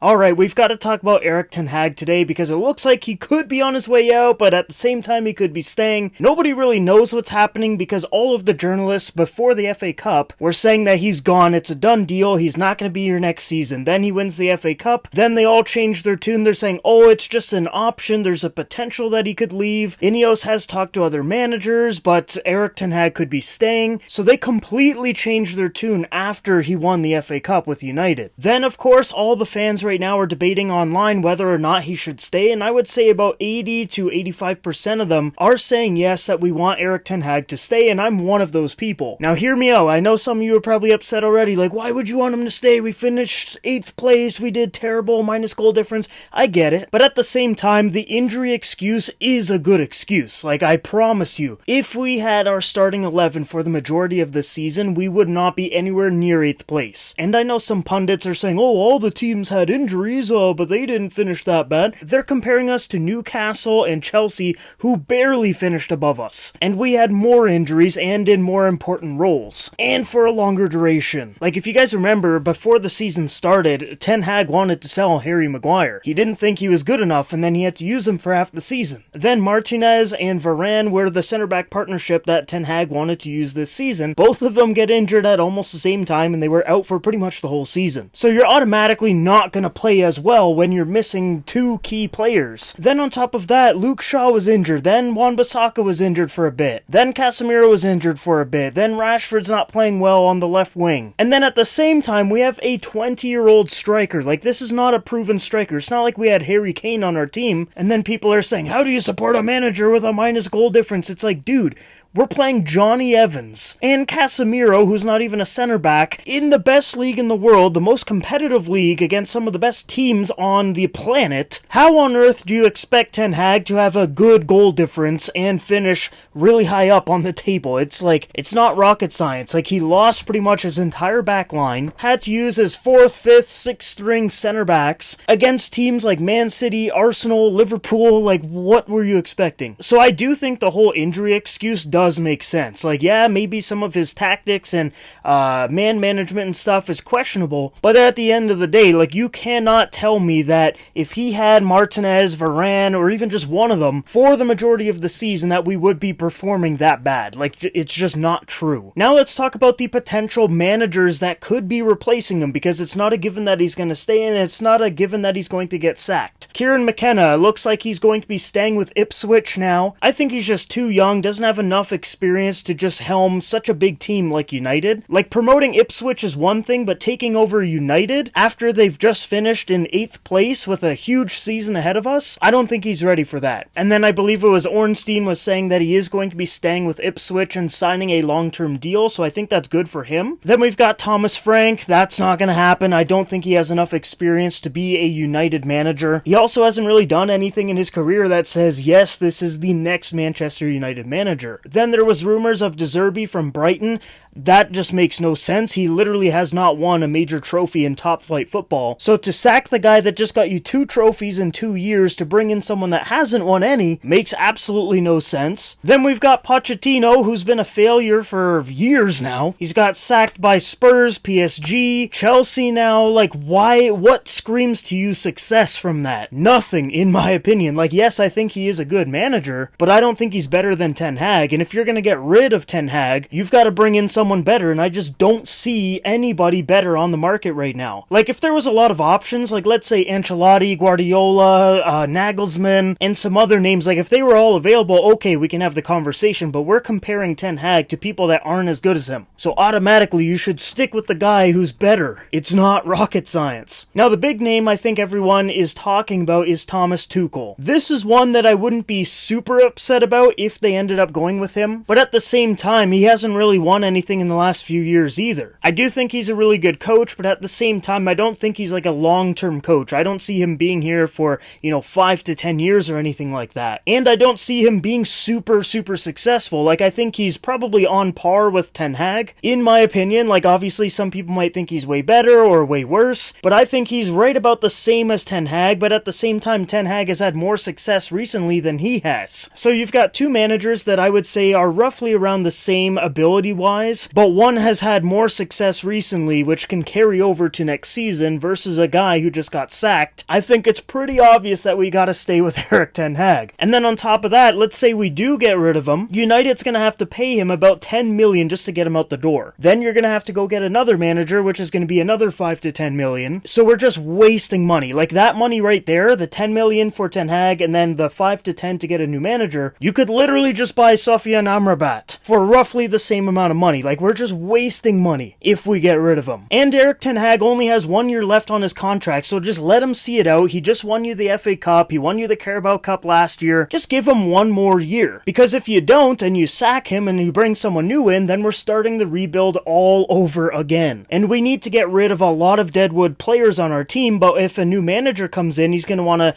Alright, we've got to talk about Erik Ten Hag today because it looks like he could be on his way out, but at the same time he could be staying. Nobody really knows what's happening because all of the journalists before the FA Cup were saying that he's gone, it's a done deal, he's not going to be here next season. Then he wins the FA Cup, then they all change their tune, they're saying, oh, it's just an option, there's a potential that he could leave. Ineos has talked to other managers, but Erik Ten Hag could be staying. So they completely changed their tune after he won the FA Cup with United. Then, of course, all the fans right now are debating online whether or not he should stay, and I would say about 80 to 85% of them are saying yes, that we want Erik Ten Hag to stay, and I'm one of those people. Now hear me out, I know some of you are probably upset already, like, why would you want him to stay? We finished 8th place, we did terrible, minus goal difference. I get it, but at the same time, the injury excuse is a good excuse. Like, I promise you, if we had our starting 11 for the majority of the season, we would not be anywhere near 8th place. And I know some pundits are saying, oh, all the teams had injuries, but they didn't finish that bad. They're comparing us to Newcastle and Chelsea, who barely finished above us. And we had more injuries and in more important roles. And for a longer duration. Like, if you guys remember, before the season started, Ten Hag wanted to sell Harry Maguire. He didn't think he was good enough, and then he had to use him for half the season. Then Martinez and Varane were the center-back partnership that Ten Hag wanted to use this season. Both of them get injured at almost the same time, and they were out for pretty much the whole season. So you're automatically not going to play as well when you're missing two key players. Then on top of that, Luke Shaw was injured, then Wan-Bissaka was injured for a bit, then Casemiro was injured for a bit, then Rashford's not playing well on the left wing. And then at the same time, we have a 20-year-old striker. Like, this is not a proven striker. It's not like we had Harry Kane on our team, and then people are saying, how do you support a manager with a minus goal difference? It's like, dude, we're playing Johnny Evans and Casemiro, who's not even a center back, in the best league in the world, the most competitive league against some of the best teams on the planet. How on earth do you expect Ten Hag to have a good goal difference and finish really high up on the table? It's like, it's not rocket science. Like, he lost pretty much his entire back line, had to use his 4th, 5th, 6th string center backs against teams like Man City, Arsenal, Liverpool. Like, what were you expecting? So I do think the whole injury excuse does make sense. Like, yeah, maybe some of his tactics and man management and stuff is questionable, but at the end of the day, like, you cannot tell me that if he had Martinez, Varane, or even just one of them for the majority of the season that we would be performing that bad. Like, it's just not true. Now let's talk about the potential managers that could be replacing him, because it's not a given that he's going to stay in, and it's not a given that he's going to get sacked. Kieran McKenna looks like he's going to be staying with Ipswich now. I think he's just too young, doesn't have enough experience to just helm such a big team like United. Like, promoting Ipswich is one thing, but taking over United after they've just finished in 8th place with a huge season ahead of us, I don't think he's ready for that. And then I believe it was Ornstein was saying that he is going to be staying with Ipswich and signing a long-term deal, so I think that's good for him. Then we've got Thomas Frank. That's not going to happen. I don't think he has enough experience to be a United manager. He also hasn't really done anything in his career that says, yes, this is the next Manchester United manager. Then there was rumors of De Zerbi from Brighton. That just makes no sense. He literally has not won a major trophy in top flight football. So to sack the guy that just got you 2 trophies in 2 years to bring in someone that hasn't won any makes absolutely no sense. Then we've got Pochettino, who's been a failure for years now. He's got sacked by Spurs, PSG, Chelsea now. Like, why? What screams to you success from that? Nothing, in my opinion. Like, yes, I think he is a good manager, but I don't think he's better than Ten Hag. And if you're going to get rid of Ten Hag, you've got to bring in someone better, and I just don't see anybody better on the market right now. Like, if there was a lot of options, like, let's say Ancelotti, Guardiola, Nagelsmann, and some other names, like, if they were all available, okay, we can have the conversation, but we're comparing Ten Hag to people that aren't as good as him. So automatically, you should stick with the guy who's better. It's not rocket science. Now, the big name I think everyone is talking about is Thomas Tuchel. This is one that I wouldn't be super upset about if they ended up going with him, but at the same time, he hasn't really won anything in the last few years either. I do think he's a really good coach, but at the same time, I don't think he's like a long-term coach. I don't see him being here for, 5 to 10 years or anything like that. And I don't see him being super successful. Like, I think he's probably on par with Ten Hag, in my opinion. Like, obviously, some people might think he's way better or way worse, but I think he's right about the same as Ten Hag, but at the same time, Ten Hag has had more success recently than he has. So you've got two managers that I would say they are roughly around the same ability-wise, but one has had more success recently, which can carry over to next season, versus a guy who just got sacked. I think it's pretty obvious that we gotta stay with Erik Ten Hag. And then on top of that, let's say we do get rid of him, United's gonna have to pay him about 10 million just to get him out the door. Then you're gonna have to go get another manager, which is gonna be another 5 to 10 million. So we're just wasting money. Like that money right there, the 10 million for Ten Hag and then the 5 to 10 to get a new manager, you could literally just buy Sofian Amrabat for roughly the same amount of money. Like we're just wasting money if we get rid of him. And Erik Ten Hag only has 1 year left on his contract, so just let him see it out. He just won you the FA Cup, he won you the Carabao Cup last year. Just give him 1 more year. Because if you don't and you sack him and you bring someone new in, then we're starting the rebuild all over again. And we need to get rid of a lot of deadwood players on our team, but if a new manager comes in, he's going to want to,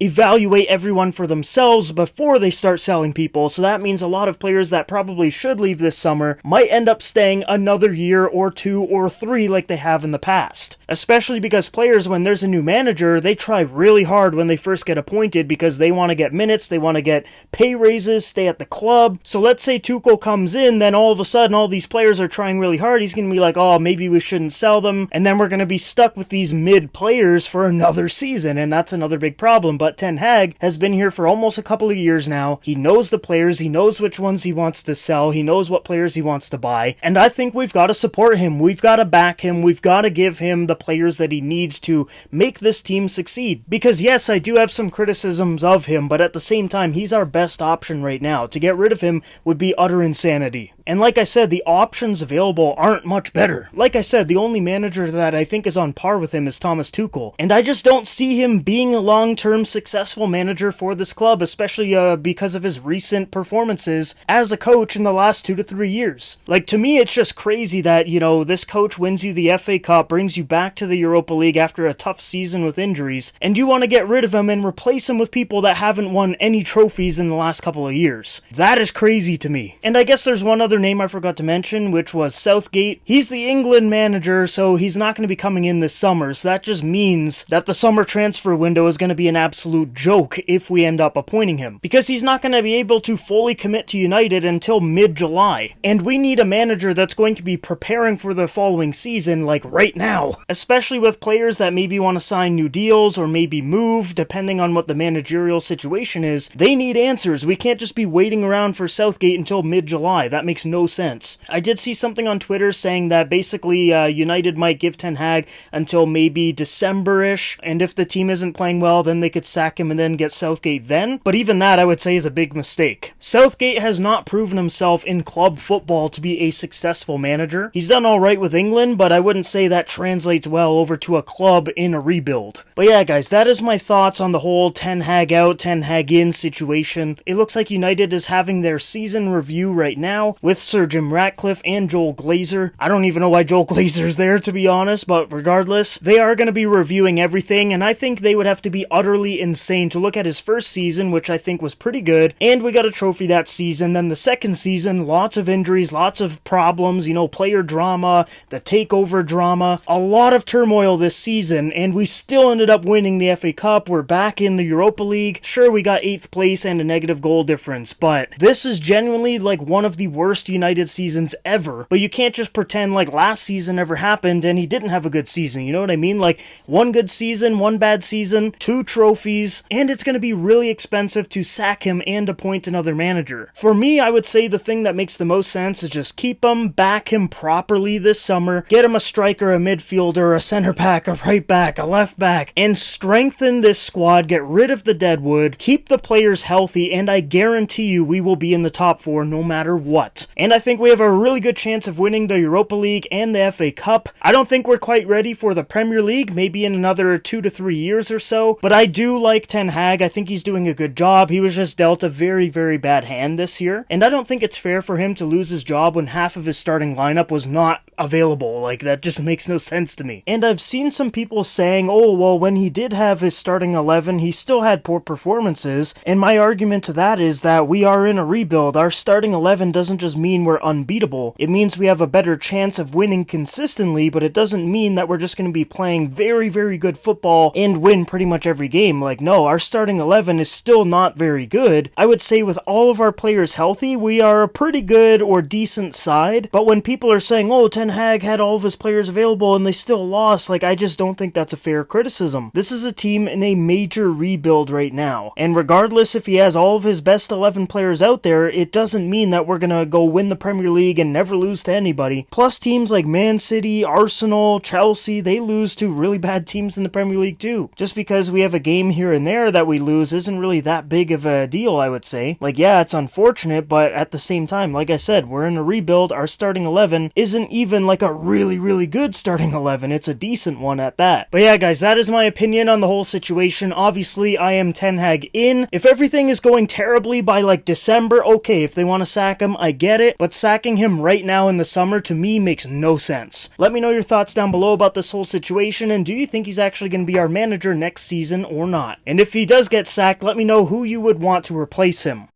evaluate everyone for themselves before they start selling people. So that means a lot of players that probably should leave this summer might end up staying another year or 2 or 3 like they have in the past. Especially because players, when there's a new manager, they try really hard when they first get appointed because they want to get minutes, they want to get pay raises, stay at the club. So let's say Tuchel comes in, then all of a sudden all these players are trying really hard. He's going to be like, oh, maybe we shouldn't sell them. And then we're going to be stuck with these mid players for another season. And that's another big problem. But Ten Hag has been here for almost a couple of years now. He knows the players. He knows which ones he wants to sell. He knows what players he wants to buy. And I think we've got to support him. We've got to back him. We've got to give him the players that he needs to make this team succeed. Because yes, I do have some criticisms of him, but at the same time, he's our best option right now. To get rid of him would be utter insanity. And like I said, the options available aren't much better. Like I said, the only manager that I think is on par with him is Thomas Tuchel. And I just don't see him being a long-term successful manager for this club, especially because of his recent performances as a coach in the last 2 to 3 years. Like, to me, it's just crazy that, this coach wins you the FA Cup, brings you back to the Europa League after a tough season with injuries, and you want to get rid of him and replace him with people that haven't won any trophies in the last couple of years. That is crazy to me. And I guess there's one other name I forgot to mention, which was Southgate. He's the England manager, so he's not going to be coming in this summer, so that just means that the summer transfer window is going to be an absolute joke if we end up appointing him, because he's not going to be able to fully commit to United until mid-July, and we need a manager that's going to be preparing for the following season, like right now, especially with players that maybe want to sign new deals or maybe move, depending on what the managerial situation is. They need answers. We can't just be waiting around for Southgate until mid-July. That makes no sense. I did see something on Twitter saying that basically United might give Ten Hag until maybe December-ish, and if the team isn't playing well, then they could sack him and then get Southgate then. But even that, I would say, is a big mistake. Southgate has not proven himself in club football to be a successful manager. He's done alright with England, but I wouldn't say that translates well over to a club in a rebuild. But yeah, guys, that is my thoughts on the whole Ten Hag out, Ten Hag in situation. It looks like United is having their season review right now with Sir Jim Ratcliffe and Joel Glazer. I don't even know why Joel Glazer's there, to be honest, but regardless, they are going to be reviewing everything, and I think they would have to be utterly insane to look at his first season, which I think was pretty good, and we got a trophy that season. Then the second season, lots of injuries, lots of problems, player drama, the takeover drama, a lot of turmoil this season, and we still ended up winning the FA Cup. We're back in the Europa League. Sure, we got 8th place and a negative goal difference, but this is genuinely like one of the worst United seasons ever. But you can't just pretend like last season never happened and he didn't have a good season, you know what I mean? Like, one good season, one bad season, 2 trophies, and it's going to be really expensive to sack him and appoint another manager. For me, I would say the thing that makes the most sense is just keep him, back him properly this summer, get him a striker, a midfielder, a center back, a right back, a left back, and strengthen this squad, get rid of the deadwood, keep the players healthy, and I guarantee you we will be in the top 4 no matter what. And I think we have a really good chance of winning the Europa League and the FA Cup. I don't think we're quite ready for the Premier League, maybe in another 2 to 3 years or so, but I do like Ten Hag. I think he's doing a good job. He was just dealt a very, very bad hand this year, and I don't think it's fair for him to lose his job when half of his starting lineup was not available. Like, that just makes no sense to me. And I've seen some people saying, oh, well, when he did have his starting 11, he still had poor performances, and my argument to that is that we are in a rebuild. Our starting 11 doesn't just mean we're unbeatable. It means we have a better chance of winning consistently, but it doesn't mean that we're just going to be playing very, very good football and win pretty much every game. Like, no, our starting 11 is still not very good. I would say with all of our players healthy, we are a pretty good or decent side, but when people are saying, oh, Ten Hag had all of his players available and they still lost, like, I just don't think that's a fair criticism. This is a team in a major rebuild right now, and regardless if he has all of his best 11 players out there, it doesn't mean that we're gonna go win the Premier League and never lose to anybody. Plus, teams like Man City, Arsenal, Chelsea, they lose to really bad teams in the Premier League too. Just because we have a game here and there that we lose isn't really that big of a deal, I would say. Like, yeah, it's unfortunate, but at the same time, like I said, we're in a rebuild. Our starting 11 isn't even like a really, really good starting 11. It's a decent one at that. But yeah, guys, that is my opinion on the whole situation. Obviously, I am Ten Hag in. If everything is going terribly by like December, okay, if they want to sack him, I get it. But sacking him right now in the summer, to me, makes no sense. Let me know your thoughts down below about this whole situation, and do you think he's actually going to be our manager next season or not? And if he does get sacked, let me know who you would want to replace him.